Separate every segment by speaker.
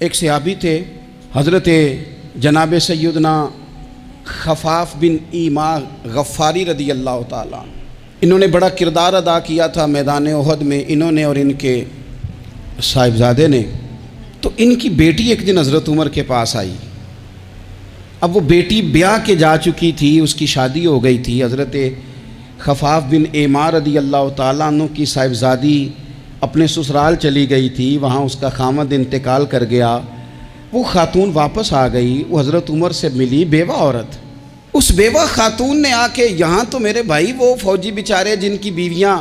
Speaker 1: ایک صحابی تھے حضرت جناب سیدنا خفاف بن ایما غفاری رضی اللہ تعالیٰ، انہوں نے بڑا کردار ادا کیا تھا میدان احد میں، انہوں نے اور ان کے صاحبزادے نے۔ تو ان کی بیٹی ایک دن حضرت عمر کے پاس آئی۔ اب وہ بیٹی بیاہ کے جا چکی تھی، اس کی شادی ہو گئی تھی۔ حضرت خفاف بن ایما رضی اللہ تعالیٰ عنہ کی صاحبزادی اپنے سسرال چلی گئی تھی، وہاں اس کا خامد انتقال کر گیا۔ وہ خاتون واپس آ گئی، وہ حضرت عمر سے ملی، بیوہ عورت۔ اس بیوہ خاتون نے آ کے یہاں تو میرے بھائی وہ فوجی بیچارے جن کی بیویاں،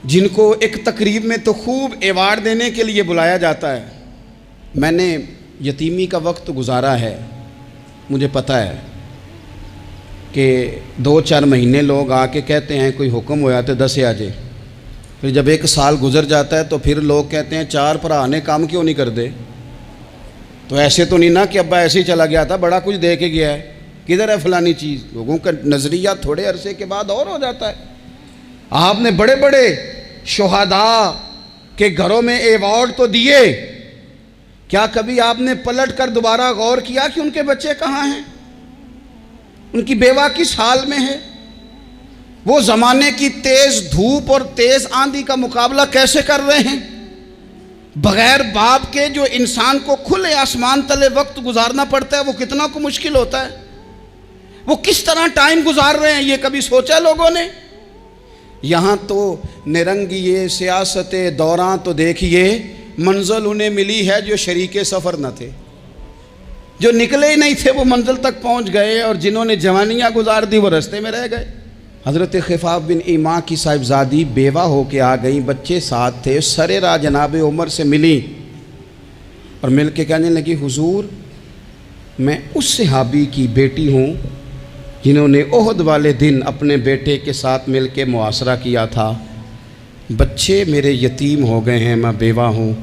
Speaker 1: جن کو ایک تقریب میں تو خوب ایوارڈ دینے کے لیے بلایا جاتا ہے، میں نے یتیمی کا وقت گزارا ہے، مجھے پتہ ہے کہ 2-4 مہینے لوگ آ کے کہتے ہیں کوئی حکم ہوا تو 10 آ جائے، پھر جب 1 سال گزر جاتا ہے تو پھر لوگ کہتے ہیں 4 بھرا نے کام کیوں نہیں کر دے۔ تو ایسے تو نہیں نا کہ ابا ایسے ہی چلا گیا تھا، بڑا کچھ دے کے گیا ہے، کدھر ہے فلانی چیز۔ لوگوں کا نظریہ تھوڑے عرصے کے بعد اور ہو جاتا ہے۔ آپ نے بڑے بڑے شہداء کے گھروں میں ایوارڈ تو دیے، کیا کبھی آپ نے پلٹ کر دوبارہ غور کیا کہ ان کے بچے کہاں ہیں، ان کی بیوہ کس حال میں ہے، وہ زمانے کی تیز دھوپ اور تیز آندھی کا مقابلہ کیسے کر رہے ہیں؟ بغیر باپ کے جو انسان کو کھلے آسمان تلے وقت گزارنا پڑتا ہے وہ کتنا کو مشکل ہوتا ہے، وہ کس طرح ٹائم گزار رہے ہیں، یہ کبھی سوچا لوگوں نے؟ یہاں تو نرنگیے سیاست دوراں تو دیکھیے منزل انہیں ملی ہے جو شریک سفر نہ تھے، جو نکلے ہی نہیں تھے وہ منزل تک پہنچ گئے، اور جنہوں نے جوانیاں گزار دی وہ رستے میں رہ گئے۔ حضرت خفاف بن ایما کی صاحبزادی بیوہ ہو کے آ گئیں، بچے ساتھ تھے، سرے راہ جناب عمر سے ملی اور مل کے کہنے لگی حضور میں اس صحابی کی بیٹی ہوں جنہوں نے احد والے دن اپنے بیٹے کے ساتھ مل کے معاشرہ کیا تھا، بچے میرے یتیم ہو گئے ہیں، میں بیوہ ہوں۔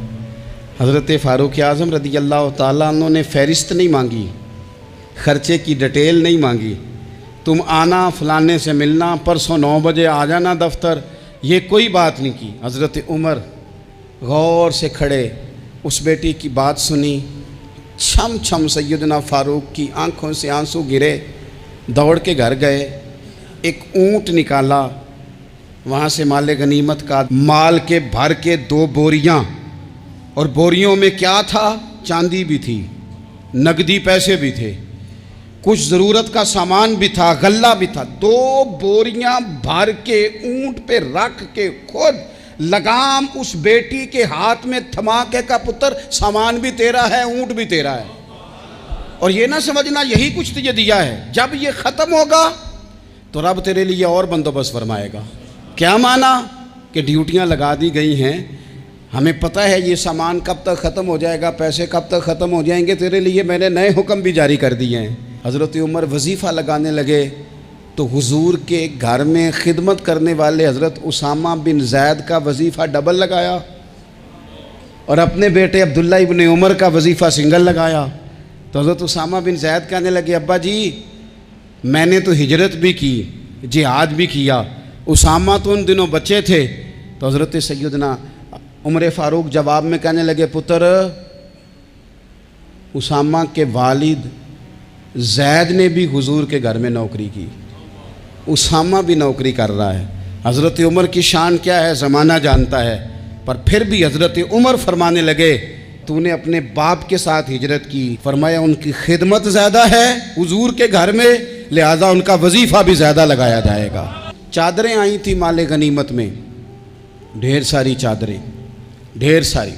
Speaker 1: حضرت فاروق اعظم رضی اللہ تعالیٰ عنہ نے فہرست نہیں مانگی، خرچے کی ڈیٹیل نہیں مانگی، تم آنا فلانے سے ملنا، پرسوں 9 بجے آ جانا دفتر، یہ کوئی بات نہیں کی۔ حضرت عمر غور سے کھڑے، اس بیٹی کی بات سنی، چھم چھم سیدنا فاروق کی آنکھوں سے آنسو گرے، دوڑ کے گھر گئے، ایک اونٹ نکالا، وہاں سے مال غنیمت کا مال کے بھر کے 2 بوریاں، اور بوریوں میں کیا تھا؟ چاندی بھی تھی، نقدی پیسے بھی تھے، کچھ ضرورت کا سامان بھی تھا، غلہ بھی تھا۔ 2 بوریاں بھر کے اونٹ پہ رکھ کے خود لگام اس بیٹی کے ہاتھ میں تھما کے کا پتر سامان بھی تیرا ہے، اونٹ بھی تیرا ہے، اور یہ نہ سمجھنا یہی کچھ تجھے دیا ہے، جب یہ ختم ہوگا تو رب تیرے لیے اور بندوبست فرمائے گا۔ کیا مانا کہ ڈیوٹیاں لگا دی گئی ہیں، ہمیں پتہ ہے یہ سامان کب تک ختم ہو جائے گا، پیسے کب تک ختم ہو جائیں گے، تیرے لیے میں نے نئے حکم بھی جاری کر دیے ہیں۔ حضرت عمر وظیفہ لگانے لگے تو حضور کے گھر میں خدمت کرنے والے حضرت اسامہ بن زید کا وظیفہ ڈبل لگایا، اور اپنے بیٹے عبداللہ ابن عمر کا وظیفہ سنگل لگایا۔ تو حضرت اسامہ بن زید کہنے لگے ابا جی میں نے تو ہجرت بھی کی، جہاد بھی کیا، اسامہ تو ان دنوں بچے تھے۔ تو حضرت سیدنا عمر فاروق جواب میں کہنے لگے پتر، اسامہ کے والد زید نے بھی حضور کے گھر میں نوکری کی، اسامہ بھی نوکری کر رہا ہے۔ حضرت عمر کی شان کیا ہے زمانہ جانتا ہے، پر پھر بھی حضرت عمر فرمانے لگے تو نے اپنے باپ کے ساتھ ہجرت کی، فرمایا ان کی خدمت زیادہ ہے حضور کے گھر میں، لہذا ان کا وظیفہ بھی زیادہ لگایا جائے گا۔ چادریں آئی تھی مال غنیمت میں، ڈھیر ساری چادریں، ڈھیر ساری۔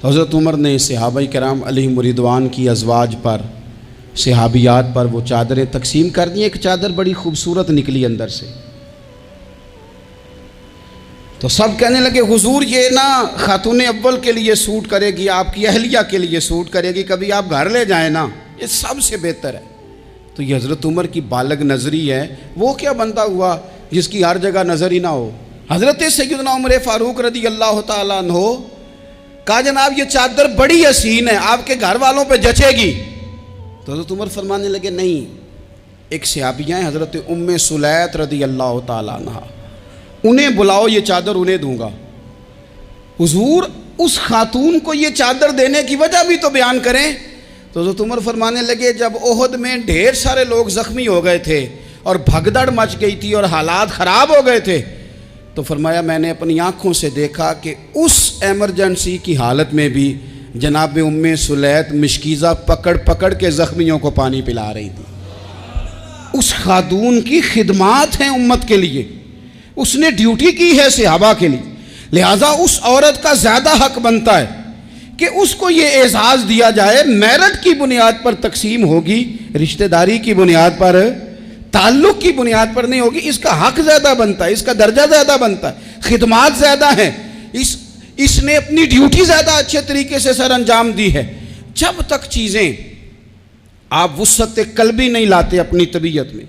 Speaker 1: حضرت عمر نے صحابہ کرام علیہم رضوان کی ازواج پر، صحابیات پر وہ چادریں تقسیم کر دیں۔ ایک چادر بڑی خوبصورت نکلی اندر سے، تو سب کہنے لگے حضور یہ نا خاتون اول کے لیے سوٹ کرے گی، آپ کی اہلیہ کے لیے سوٹ کرے گی، کبھی آپ گھر لے جائیں نا، یہ سب سے بہتر ہے۔ تو یہ حضرت عمر کی بالغ نظری ہے، وہ کیا بندہ ہوا جس کی ہر جگہ نظر ہی نہ ہو۔ حضرت سیدنا عمر فاروق رضی اللہ تعالیٰ عنہ کہا جناب یہ چادر بڑی حسین ہے، آپ کے گھر والوں پہ جچے گی۔ تو حضرت عمر فرمانے لگے نہیں، ایک صحابیہ ہیں حضرت ام سلیت رضی اللہ تعالیٰ عنہ، انہیں بلاؤ، یہ چادر انہیں دوں گا۔ حضور اس خاتون کو یہ چادر دینے کی وجہ بھی تو بیان کریں. تو حضرت عمر فرمانے لگے جب احد میں ڈھیر سارے لوگ زخمی ہو گئے تھے اور بھگدڑ مچ گئی تھی اور حالات خراب ہو گئے تھے، تو فرمایا میں نے اپنی آنکھوں سے دیکھا کہ اس ایمرجنسی کی حالت میں بھی جناب ام سلیت مشکیزہ پکڑ پکڑ کے زخمیوں کو پانی پلا رہی تھی. اس خاتون کی خدمات ہیں امت کے لیے، اس نے ڈیوٹی کی ہے صحابہ کے لیے، لہٰذا اس عورت کا زیادہ حق بنتا ہے کہ اس کو یہ اعزاز دیا جائے. میرٹ کی بنیاد پر تقسیم ہوگی، رشتہ داری کی بنیاد پر، تعلق کی بنیاد پر نہیں ہوگی. اس کا حق زیادہ بنتا ہے، اس کا درجہ زیادہ بنتا ہے، خدمات زیادہ ہیں، اس نے اپنی ڈیوٹی زیادہ اچھے طریقے سے سر انجام دی ہے. جب تک چیزیں آپ وسعت قلبی نہیں لاتے اپنی طبیعت میں،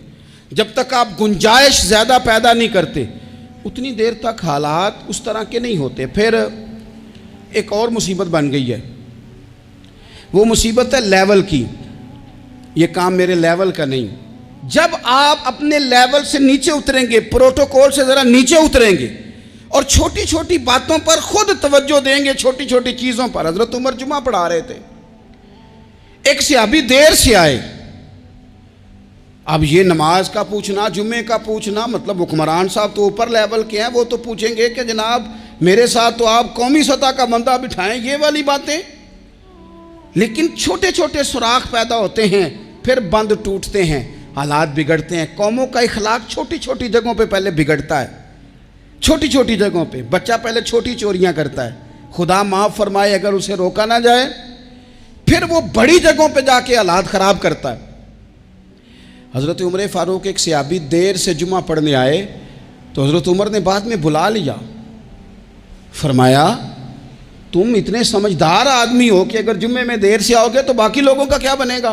Speaker 1: جب تک آپ گنجائش زیادہ پیدا نہیں کرتے، اتنی دیر تک حالات اس طرح کے نہیں ہوتے. پھر ایک اور مصیبت بن گئی ہے، وہ مصیبت ہے لیول کی. یہ کام میرے لیول کا نہیں. جب آپ اپنے لیول سے نیچے اتریں گے، پروٹوکول سے ذرا نیچے اتریں گے اور چھوٹی چھوٹی باتوں پر خود توجہ دیں گے، چھوٹی چھوٹی چیزوں پر. حضرت عمر جمعہ پڑھا رہے تھے، ایک صحابی دیر سے آئے. اب یہ نماز کا پوچھنا، جمعے کا پوچھنا، مطلب حکمران صاحب تو اوپر لیول کے ہیں، وہ تو پوچھیں گے کہ جناب میرے ساتھ تو آپ قومی سطح کا بندہ بٹھائیں، یہ والی باتیں. لیکن چھوٹے چھوٹے سوراخ پیدا ہوتے ہیں، پھر بند ٹوٹتے ہیں، حالات بگڑتے ہیں. قوموں کا اخلاق چھوٹی چھوٹی جگہوں پہ پہلے بگڑتا ہے. چھوٹی چھوٹی جگہوں پہ بچہ پہلے چھوٹی چوریاں کرتا ہے، خدا معاف فرمائے اگر اسے روکا نہ جائے، پھر وہ بڑی جگہوں پہ جا کے حالات خراب کرتا ہے. حضرت عمر فاروق ایک صحابی دیر سے جمعہ پڑھنے آئے تو حضرت عمر نے بعد میں بلا لیا. فرمایا تم اتنے سمجھدار آدمی ہو کہ اگر جمعے میں دیر سے آؤ گے تو باقی لوگوں کا کیا بنے گا؟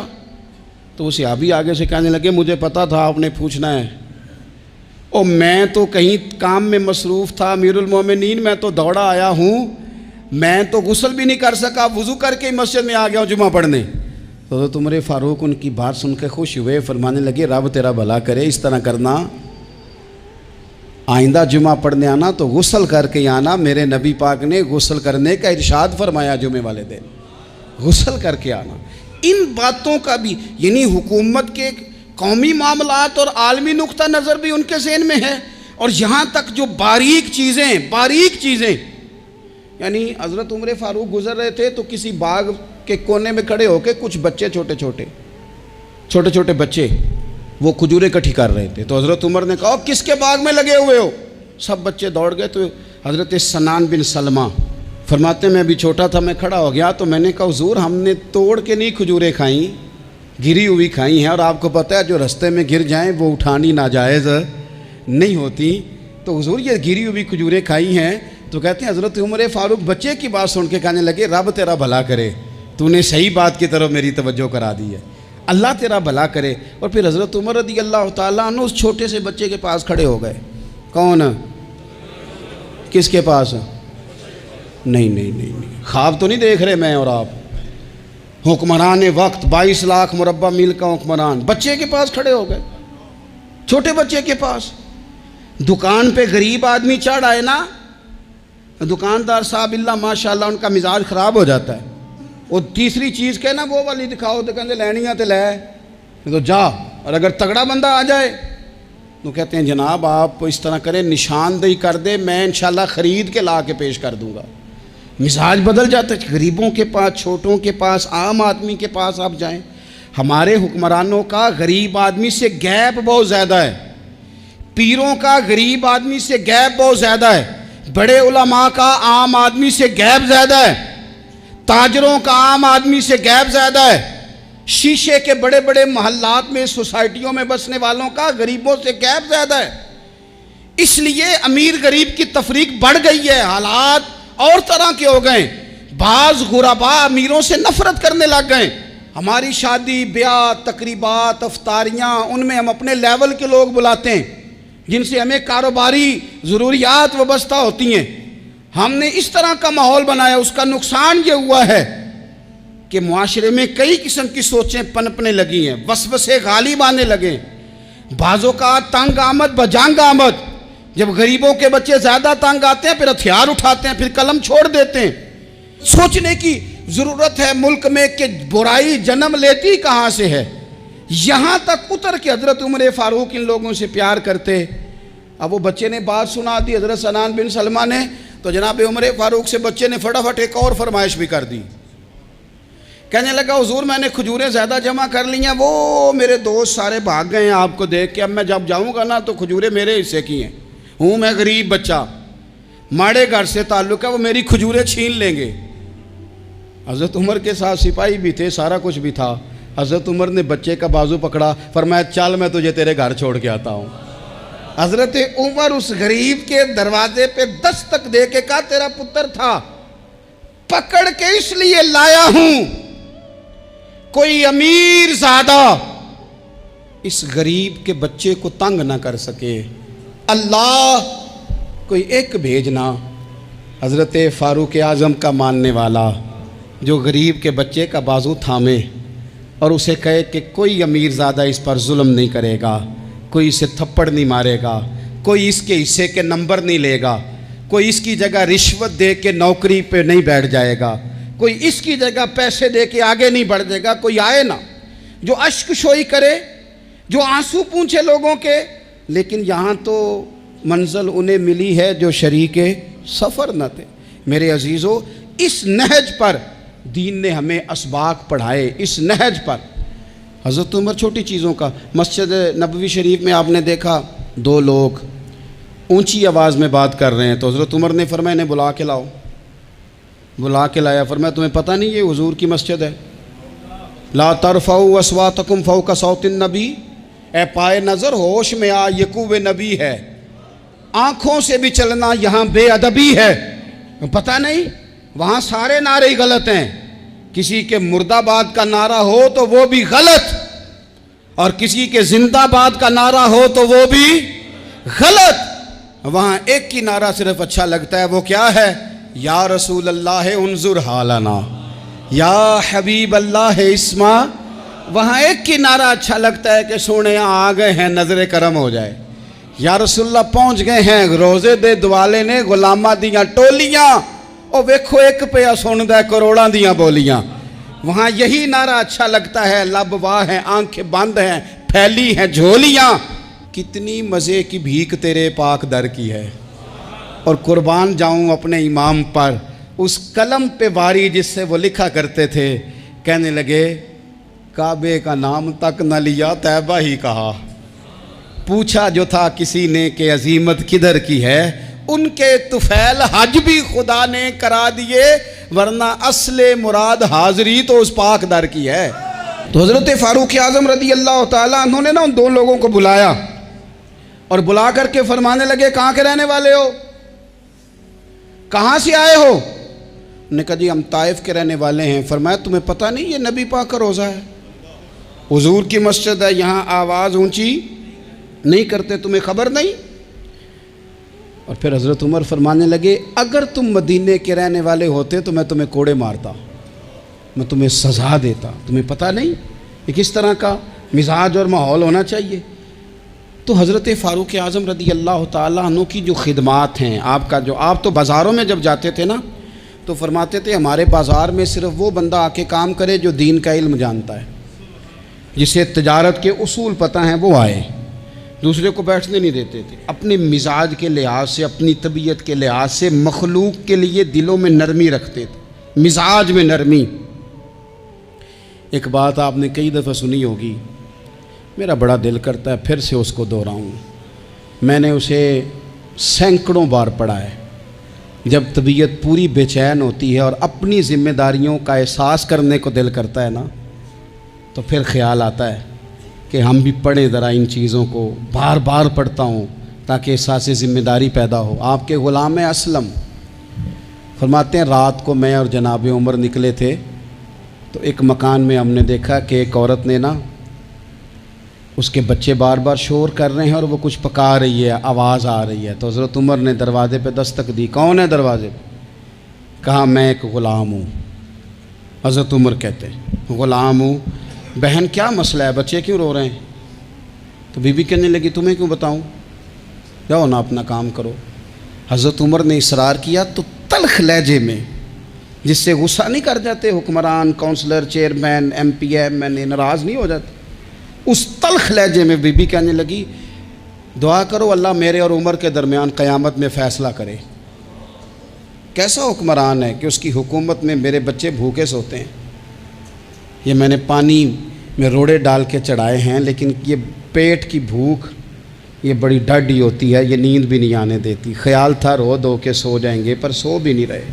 Speaker 1: تو وہ صحابی آگے سے کہنے لگے مجھے پتا تھا آپ نے پوچھنا ہے، اور میں تو کہیں کام میں مصروف تھا امیر المومنین، میں تو دوڑا آیا ہوں، میں تو غسل بھی نہیں کر سکا، وضو کر کے مسجد میں آ گیا ہوں جمعہ پڑھنے. تو حضرت عمر فاروق ان کی بات سن کے خوش ہوئے، فرمانے لگے رب تیرا بھلا کرے، اس طرح کرنا، آئندہ جمعہ پڑھنے آنا تو غسل کر کے آنا. میرے نبی پاک نے غسل کرنے کا ارشاد فرمایا جمعے والے دن، غسل کر کے آنا. ان باتوں کا بھی یعنی حکومت کے قومی معاملات اور عالمی نقطہ نظر بھی ان کے ذہن میں ہے، اور یہاں تک جو باریک چیزیں یعنی حضرت عمر فاروق گزر رہے تھے تو کسی باغ کے کونے میں کھڑے ہو کے کچھ بچے چھوٹے چھوٹے بچے وہ کھجوریں اکٹھی کر رہے تھے. تو حضرت عمر نے کہا کس کے باغ میں لگے ہوئے ہو؟ سب بچے دوڑ گئے. تو حضرت سنان بن سلمہ فرماتے میں بھی چھوٹا تھا، میں کھڑا ہو گیا تو میں نے کہا حضور ہم نے توڑ کے نہیں کھجوریں کھائیں، گری ہوئی کھائی ہیں، اور آپ کو پتہ ہے جو رستے میں گر جائیں وہ اٹھانی ناجائز نہیں ہوتی، تو حضور یہ گری ہوئی کھجوریں کھائی ہیں. تو کہتے ہیں حضرت عمر فاروق بچے کی بات سن کے کہنے لگے رب تیرا بھلا کرے، تو نے صحیح بات کی طرف میری توجہ کرا دی ہے، اللہ تیرا بھلا کرے. اور پھر حضرت عمر رضی اللہ تعالیٰ عنہ اس چھوٹے سے بچے کے پاس کھڑے ہو گئے. کون؟ کس کے پاس؟ نہیں خواب تو نہیں دیکھ رہے میں اور آپ. حکمران وقت 22 لاکھ مربع میل کا حکمران بچے کے پاس کھڑے ہو گئے، چھوٹے بچے کے پاس. دکان پہ غریب آدمی چڑھ آئے نا، دکاندار صاحب اللہ ماشاءاللہ ان کا مزاج خراب ہو جاتا ہے. وہ تیسری چیز کہنا وہ والی دکھاؤ تو کہتے لینیاں تے لے تو جا، اور اگر تگڑا بندہ آ جائے تو کہتے ہیں جناب آپ اس طرح کریں نشاندہی کر دے، میں انشاءاللہ خرید کے لا کے پیش کر دوں گا. مزاج بدل جاتا ہے. غریبوں کے پاس، چھوٹوں کے پاس، عام آدمی کے پاس آپ جائیں. ہمارے حکمرانوں کا غریب آدمی سے گیپ بہت زیادہ ہے، پیروں کا غریب آدمی سے گیپ بہت زیادہ ہے، بڑے علماء کا عام آدمی سے گیپ زیادہ ہے، تاجروں کا عام آدمی سے گیپ زیادہ ہے، شیشے کے بڑے بڑے محلات میں سوسائٹیوں میں بسنے والوں کا غریبوں سے گیپ زیادہ ہے. اس لیے امیر غریب کی تفریق بڑھ گئی ہے، حالات اور طرح کے ہو گئے. بعض غربا امیروں سے نفرت کرنے لگ گئے. ہماری شادی بیاہ تقریبات افطاریاں ان میں ہم اپنے لیول کے لوگ بلاتے ہیں جن سے ہمیں کاروباری ضروریات وابستہ ہوتی ہیں. ہم نے اس طرح کا ماحول بنایا، اس کا نقصان یہ ہوا ہے کہ معاشرے میں کئی قسم کی سوچیں پنپنے لگی ہیں، وسوسے غالب آنے لگے. بعضوں کا تنگ آمد بجنگ آمد. جب غریبوں کے بچے زیادہ تنگ آتے ہیں پھر ہتھیار اٹھاتے ہیں، پھر قلم چھوڑ دیتے ہیں. سوچنے کی ضرورت ہے ملک میں کہ برائی جنم لیتی کہاں سے ہے. یہاں تک اتر کے حضرت عمر فاروق ان لوگوں سے پیار کرتے. اب وہ بچے نے بات سنا دی حضرت سنان بن سلمہ نے, تو جناب عمر فاروق سے بچے نے فٹافٹ ایک اور فرمائش بھی کر دی. کہنے لگا حضور میں نے کھجوریں زیادہ جمع کر لی ہیں, وہ میرے دوست سارے بھاگ گئے ہیں آپ کو دیکھ کے, اب میں جب جاؤں گا نا تو کھجوریں میرے حصے کی ہیں, ہوں میں غریب بچہ, ماڑے گھر سے تعلق ہے, وہ میری کھجوریں چھین لیں گے. حضرت عمر کے ساتھ سپاہی بھی تھے, سارا کچھ بھی تھا. حضرت عمر نے بچے کا بازو پکڑا, فرمایا چل میں تجھے تیرے گھر چھوڑ کے آتا ہوں. حضرت عمر اس غریب کے دروازے پہ دستک دے کے کہا تیرا پتر تھا, پکڑ کے اس لیے لایا ہوں کوئی امیر زادہ اس غریب کے بچے کو تنگ نہ کر سکے, اللہ کوئی ایک بھیجنا. حضرت فاروق اعظم کا ماننے والا جو غریب کے بچے کا بازو تھامے اور اسے کہے کہ کوئی امیر زادہ اس پر ظلم نہیں کرے گا, کوئی اسے تھپڑ نہیں مارے گا, کوئی اس کے حصے کے نمبر نہیں لے گا, کوئی اس کی جگہ رشوت دے کے نوکری پہ نہیں بیٹھ جائے گا, کوئی اس کی جگہ پیسے دے کے آگے نہیں بڑھ جائے گا. کوئی آئے نا جو اشک شوئی کرے, جو آنسو پونچھے لوگوں کے. لیکن یہاں تو منزل انہیں ملی ہے جو شریک سفر نہ تھے. میرے عزیزو, اس نہج پر دین نے ہمیں اسباق پڑھائے. اس نہج پر حضرت عمر چھوٹی چیزوں کا, مسجد نبوی شریف میں آپ نے دیکھا دو لوگ اونچی آواز میں بات کر رہے ہیں, تو حضرت عمر نے فرمایا انہیں بلا کے لاؤ. بلا کے لایا, فرمایا تمہیں پتہ نہیں یہ حضور کی مسجد ہے؟ لا ترفعوا اصواتکم فوق صوت النبی, اے پائے نظر ہوش میں آ, یہ کوہ نبی ہے, آنکھوں سے بھی چلنا یہاں بے ادبی ہے. پتہ نہیں وہاں سارے نعرے ہی غلط ہیں, کسی کے مرد آباد کا نعرہ ہو تو وہ بھی غلط, اور کسی کے زندہ آباد کا نعرہ ہو تو وہ بھی غلط. وہاں ایک کی نعرہ صرف اچھا لگتا ہے, وہ کیا ہے؟ یا رسول اللہ انظر حالنا, یا حبیب اللہ اسما. وہاں ایک کی نعرہ اچھا لگتا ہے کہ سونے آ گئے ہیں نظر کرم ہو جائے, یا رسول اللہ پہنچ گئے ہیں روزے دے دوالے نے غلامہ دیاں ٹولیاں, او ویکھو ایک پہ سن دے کروڑاں دیاں بولیاں. وہاں یہی نعرہ اچھا لگتا ہے, لب واہ ہیں, آنکھیں بند ہیں, پھیلی ہیں جھولیاں. کتنی مزے کی بھیک تیرے پاک در کی ہے. اور قربان جاؤں اپنے امام پر, اس قلم پہ واری جس سے وہ لکھا کرتے تھے. کہنے لگے کعبے کا نام تک نہ لیا, طیبہ ہی کہا. پوچھا جو تھا کسی نے کہ عظیمت کدھر کی ہے, ان کے طفیل حج بھی خدا نے کرا دیے, ورنہ اصل مراد حاضری تو اس پاک در کی ہے. تو حضرت فاروق اعظم رضی اللہ تعالیٰ انہوں نے نا ان دو لوگوں کو بلایا اور بلا کر کے فرمانے لگے کہاں کے رہنے والے ہو, کہاں سے آئے ہو؟ انہوں نے کہا جی ہم طائف کے رہنے والے ہیں. فرمایا تمہیں پتہ نہیں یہ نبی پاک کا روزہ ہے, حضور کی مسجد ہے, یہاں آواز اونچی نہیں کرتے, تمہیں خبر نہیں؟ اور پھر حضرت عمر فرمانے لگے اگر تم مدینے کے رہنے والے ہوتے تو میں تمہیں کوڑے مارتا, میں تمہیں سزا دیتا. تمہیں پتہ نہیں کہ کس طرح کا مزاج اور ماحول ہونا چاہیے. تو حضرت فاروق اعظم رضی اللہ تعالیٰ عنہ کی جو خدمات ہیں, آپ تو بازاروں میں جب جاتے تھے نا تو فرماتے تھے ہمارے بازار میں صرف وہ بندہ آ کے کام کرے جو دین کا علم جانتا ہے, جسے تجارت کے اصول پتہ ہیں وہ آئے, دوسرے کو بیٹھنے نہیں دیتے تھے. اپنے مزاج کے لحاظ سے, اپنی طبیعت کے لحاظ سے مخلوق کے لیے دلوں میں نرمی رکھتے تھے, مزاج میں نرمی. ایک بات آپ نے کئی دفعہ سنی ہوگی, میرا بڑا دل کرتا ہے پھر سے اس کو دہراؤں. میں نے اسے سینکڑوں بار پڑھا ہے. جب طبیعت پوری بے چین ہوتی ہے اور اپنی ذمہ داریوں کا احساس کرنے کو دل کرتا ہے نا, تو پھر خیال آتا ہے کہ ہم بھی پڑھیں ذرا ان چیزوں کو. بار بار پڑھتا ہوں تاکہ احساس ذمہ داری پیدا ہو. آپ کے غلام اسلم فرماتے ہیں رات کو میں اور جناب عمر نکلے تھے, تو ایک مکان میں ہم نے دیکھا کہ ایک عورت نے نا, اس کے بچے بار بار شور کر رہے ہیں اور وہ کچھ پکا رہی ہے, آواز آ رہی ہے. تو حضرت عمر نے دروازے پہ دستک دی. کون ہے دروازے پہ؟ کہا میں ایک غلام ہوں. حضرت عمر کہتے ہیں غلام ہوں. بہن کیا مسئلہ ہے, بچے کیوں رو رہے ہیں؟ تو بی بی کہنے لگی تمہیں کیوں بتاؤں, جاؤ نا اپنا کام کرو. حضرت عمر نے اصرار کیا تو تلخ لہجے میں جس سے غصہ نہیں کر جاتے حکمران، councillor, chairman, M P M N A, ناراض نہیں ہو جاتے؟ اس تلخ لہجے میں بی بی کہنے لگی دعا کرو اللہ میرے اور عمر کے درمیان قیامت میں فیصلہ کرے۔ کیسا حکمران ہے کہ اس کی حکومت میں میرے بچے بھوکے سوتے ہیں؟ یہ میں نے پانی میں روڑے ڈال کے چڑھائے ہیں، لیکن یہ پیٹ کی بھوک یہ بڑی ڈاڈی ہوتی ہے، یہ نیند بھی نہیں آنے دیتی۔ خیال تھا رو دو کے سو جائیں گے، پر سو بھی نہیں رہے۔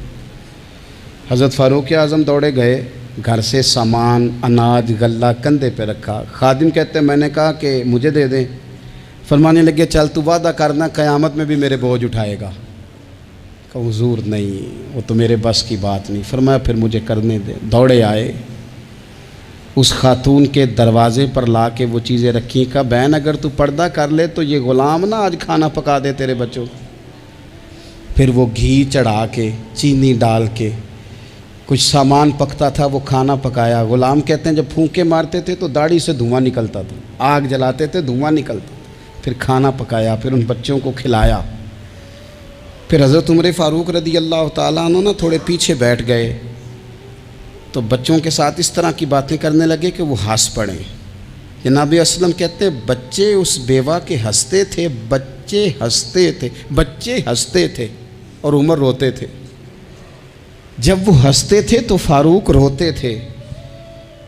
Speaker 1: حضرت فاروق اعظم دوڑے گئے، گھر سے سامان، اناج، غلہ کندھے پہ رکھا۔ خادم کہتے ہیں میں نے کہا کہ مجھے دے دیں، فرمانے لگے چل تو وعدہ کرنا قیامت میں بھی میرے بوجھ اٹھائے گا۔ کہ حضور نہیں، وہ تو میرے بس کی بات نہیں۔ فرمایا پھر مجھے کرنے دے۔ دوڑے آئے، اس خاتون کے دروازے پر لا کے وہ چیزیں رکھیں۔ کہا بہن اگر تو پردہ کر لے تو یہ غلام نہ آج کھانا پکا دے تیرے بچوں۔ پھر وہ گھی چڑھا کے، چینی ڈال کے، کچھ سامان پکتا تھا وہ کھانا پکایا۔ غلام کہتے ہیں جب پھونکے مارتے تھے تو داڑھی سے دھواں نکلتا تھا، آگ جلاتے تھے دھواں نکلتا، پھر کھانا پکایا، پھر ان بچوں کو کھلایا۔ پھر حضرت عمر فاروق رضی اللہ تعالیٰ عنہ نا تھوڑے پیچھے بیٹھ گئے تو بچوں کے ساتھ اس طرح کی باتیں کرنے لگے کہ وہ ہنس پڑیں۔ جناب اسلم کہتے ہیں بچے اس بیوہ کے ہنستے تھے، بچے ہنستے تھے اور عمر روتے تھے۔ جب وہ ہنستے تھے تو فاروق روتے تھے۔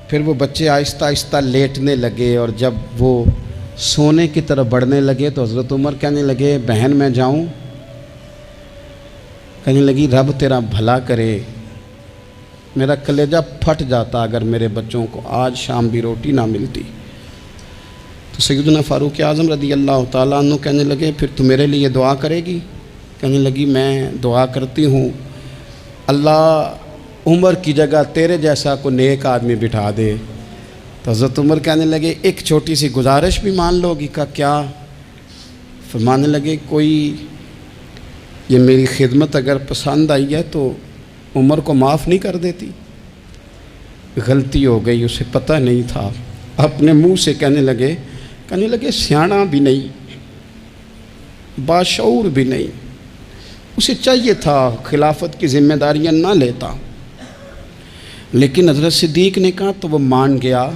Speaker 1: پھر وہ بچے آہستہ آہستہ لیٹنے لگے، اور جب وہ سونے کی طرف بڑھنے لگے تو حضرت عمر کہنے لگے بہن میں جاؤں؟ کہنے لگی رب تیرا بھلا کرے، میرا کلیجہ پھٹ جاتا اگر میرے بچوں کو آج شام بھی روٹی نہ ملتی۔ تو سیدنا فاروق اعظم رضی اللہ تعالیٰ عنہ کہنے لگے پھر تو میرے لیے دعا کرے گی؟ کہنے لگی میں دعا کرتی ہوں اللہ عمر کی جگہ تیرے جیسا کو نیک آدمی بٹھا دے۔ تو حضرت عمر کہنے لگے ایک چھوٹی سی گزارش بھی مان لو گی؟ کا کیا؟ فرمانے لگے کوئی یہ میری خدمت اگر پسند آئی ہے تو عمر کو معاف نہیں کر دیتی؟ غلطی ہو گئی، اسے پتہ نہیں تھا۔ اپنے منہ سے کہنے لگے سیاںا بھی نہیں، باشعور بھی نہیں، اسے چاہیے تھا خلافت کی ذمہ داریاں نہ لیتا۔ لیکن حضرت صدیق نے کہا تو وہ مان گیا،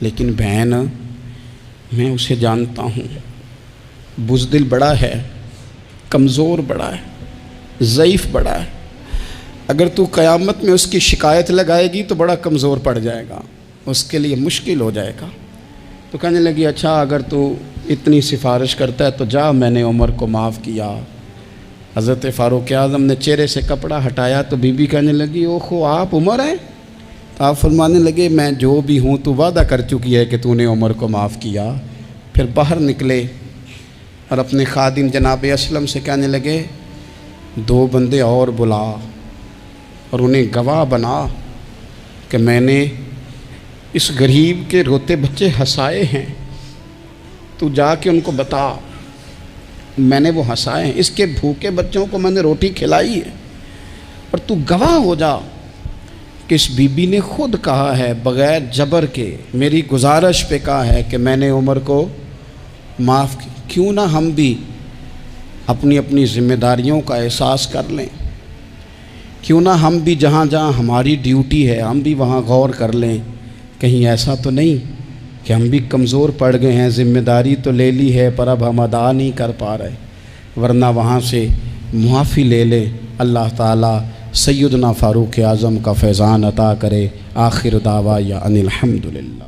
Speaker 1: لیکن بہن میں اسے جانتا ہوں، بزدل بڑا ہے، کمزور بڑا ہے، ضعیف بڑا ہے، اگر تو قیامت میں اس کی شکایت لگائے گی تو بڑا کمزور پڑ جائے گا، اس کے لیے مشکل ہو جائے گا۔ تو کہنے لگی اچھا اگر تو اتنی سفارش کرتا ہے تو جا، میں نے عمر کو معاف کیا۔ حضرت فاروق اعظم نے چہرے سے کپڑا ہٹایا تو بی بی کہنے لگی اوہو آپ عمر ہیں؟ تو آپ فرمانے لگے میں جو بھی ہوں تو وعدہ کر چکی ہے کہ تو نے عمر کو معاف کیا۔ پھر باہر نکلے اور اپنے خادم جناب اسلم سے کہنے لگے 2 بندے اور بلا اور انہیں گواہ بنا کہ میں نے اس غریب کے روتے بچے ہنسائے ہیں، تو جا کے ان کو بتا میں نے وہ ہنسائے ہیں، اس کے بھوکے بچوں کو میں نے روٹی کھلائی ہے، اور تو گواہ ہو جا کہ اس بی بی نے خود کہا ہے بغیر جبر کے، میری گزارش پہ کہا ہے کہ میں نے عمر کو معاف کی۔ کیوں نہ ہم بھی اپنی اپنی ذمہ داریوں کا احساس کر لیں، کیوں نہ ہم بھی جہاں جہاں ہماری ڈیوٹی ہے ہم بھی وہاں غور کر لیں، کہیں ایسا تو نہیں کہ ہم بھی کمزور پڑ گئے ہیں، ذمہ داری تو لے لی ہے پر اب ہم ادا نہیں کر پا رہے، ورنہ وہاں سے معافی لے لیں۔ اللہ تعالیٰ سیدنا فاروق اعظم کا فیضان عطا کرے۔ آخر دعوایا ان الحمدللہ۔